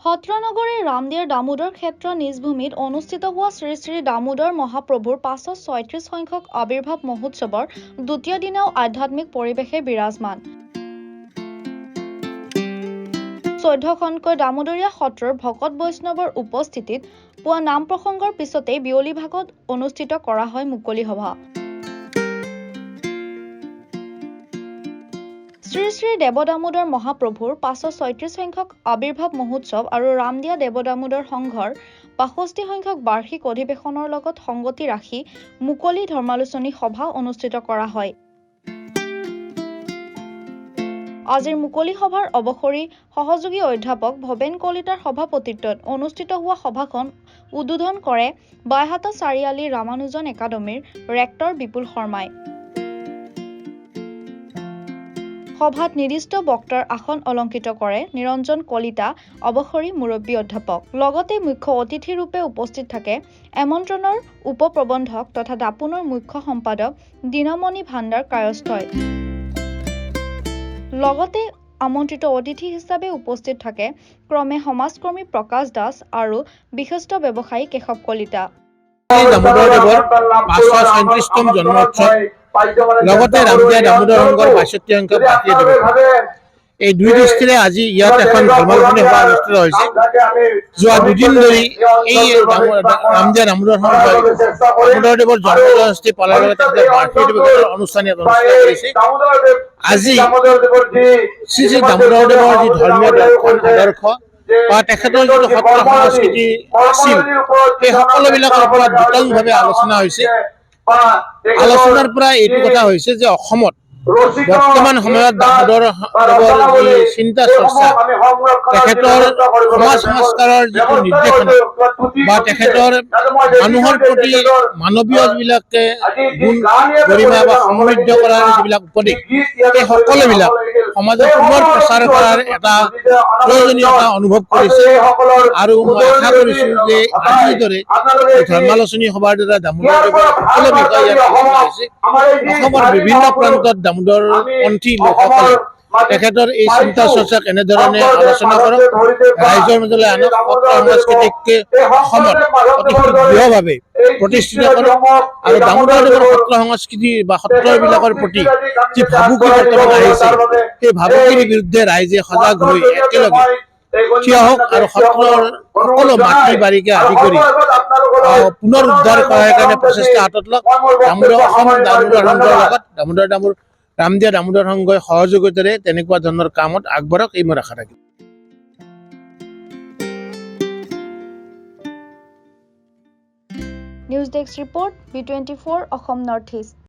সত্ৰনগৰীৰ ৰামদিয়াৰ দামোদৰ ক্ষেত্ৰ নিজভূমিত অনুষ্ঠিত হোৱা শ্ৰী শ্ৰী দামোদৰ মহাপ্ৰভুৰ 536 সংখ্যক আবিৰ্ভাৱ মহোৎসৱৰ দ্বিতীয় দিনাও আধ্যাত্মিক পৰিৱেশে বিৰাজমান। 14খনকৈ দামোদৰীয়া সত্ৰৰ ভকত বৈষ্ণৱৰ উপস্থিতিত পুৱা নাম প্ৰসংগৰ পিছতেই বিয়লি ভাগত অনুষ্ঠিত কৰা হয় মুকলি সভা। শ্ৰী শ্ৰী দেৱদামোদৰ মহাপ্ৰভুৰ 536 সংখ্যক আবিৰ্ভাৱ মহোৎসৱ আৰু ৰামদিয়া দেৱদামোদৰ সংঘৰ 65 সংখ্যক বাৰ্ষিক অধিৱেশনৰ লগত সংগতি ৰাখি মুকলি ধৰ্মালোচনী সভা অনুষ্ঠিত কৰা হয়। আজিৰ মুকলি সভাৰ অৱসৰী সহযোগী অধ্যাপক ভৱেন কলিতাৰ সভাপতিত্বত অনুষ্ঠিত হোৱা সভাখন উদ্বোধন কৰে বাইহাটা চাৰিআলি ৰামানুজন একাডেমীৰ ৰেক্টৰ বিপুল শৰ্মাই। সভাত নিৰ্দিষ্ট বক্তাৰ আসন অলংকৃত কৰে নিৰঞ্জন কলিতা অৱসৰী মুৰব্বী অধ্যাপক। লগতে মুখ্য অতিথি ৰূপে উপস্থিত থাকে এমন্ত্ৰণৰ উপপ্ৰবন্ধক তথা দাপোনৰ মুখ্য সম্পাদক দীনমণি ভাণ্ডাৰ কায়স্থই। লগতে আমন্ত্ৰিত অতিথি হিচাপে উপস্থিত থাকে ক্ৰমে সমাজকৰ্মী প্ৰকাশ দাস আৰু বিশিষ্ট ব্যৱসায়ী কেশৱ কলিতা। দামোদৰদেৱৰ 537তম জন্মোৎসৱ লগতে ৰামদিয়া দামোদৰ সংঘৰ 62 সংখ্যক বাৰ্ষিক অধিৱেশন। এই দুই দৃষ্টিৰে আজি ইয়াত এখন ধৰ্মালোচনী সভা অনুষ্ঠিত হৈছে। যোৱা দুদিন ধৰি এই ৰামদিয়া দামোদৰ সংঘই দামোদৰদেৱৰ জন্মজয়ন্তী পালনৰ বাবে তেখেতৰ বাৰ্ষিক অধিৱেশনৰ অনুষ্ঠান ইয়াত অনুষ্ঠিত কৰিছে। আজি শ্ৰী শ্ৰী দামোদৰদেৱৰ যি ধৰ্মীয় দৰ্শন আদৰ্শ বা তেখেতৰ যিটো সত্ৰ সংস্কৃতি আছিল সেই সকলোবিলাকৰ ওপৰত বিতংভাৱে আলোচনা হৈছে। আলোচনাৰ পৰা এইটো কথা হৈছে যে অসমত বৰ্তমান সময়ত দামোদৰদেৱৰ যি চিন্তা চৰ্চা তেখেতৰ সমাজ সংস্কাৰৰ যিটো নিৰ্দেশনা বা তেখেতৰ মানুহৰ প্ৰতি মানৱীয় যিবিলাক গুণ গৰিমা বা সমৃদ্ধ কৰাৰ যিবিলাক উপদেশ এই সকলোবিলাক সমাজত পুনৰ প্ৰচাৰ কৰাৰ এটা প্ৰয়োজনীয়তা অনুভৱ কৰিছে। আৰু মই আশা কৰিছো যে আজিৰ দৰে ধৰ্মালোচনী সভাৰ দ্বাৰা দামোদৰদেৱৰ সকলো বিষয় ইয়াত আলোচনা হৈছে। অসমৰ বিভিন্ন প্ৰান্তত দামোদৰপন্থী লোকসকলে তেখেতৰ এই চিন্তা চৰ্চাক এনেধৰণে আলোচনা কৰক, ৰাইজৰ মাজলৈ আনক, সত্ৰ সংস্কৃতিক অসমত অতি দৃঢ়ভাৱে প্ৰতিষ্ঠিত কৰক আৰু দামোদৰদেৱৰ সত্ৰ সংস্কৃতি বা সত্ৰবিলাকৰ প্ৰতি যি ভাবুকি বৰ্তমান আহিছে সেই ভাবুকিৰ বিৰুদ্ধে ৰাইজে সজাগ হৈ একেলগে থিয় হওক আৰু সত্ৰৰ সকলো মাটি বাৰীকে আদি কৰি পুনৰ উদ্ধাৰ কৰাৰ কাৰণে প্ৰচেষ্টা হাতত লওক। অসম দামোদৰ সংঘৰ লগত ৰামদিয়া দামোদৰ সংঘই সহযোগিতাৰে তেনেকুৱা ধৰণৰ কামত আগবাঢ়ক এই মোৰ আশা থাকিল। News desk report B24 Assam north east.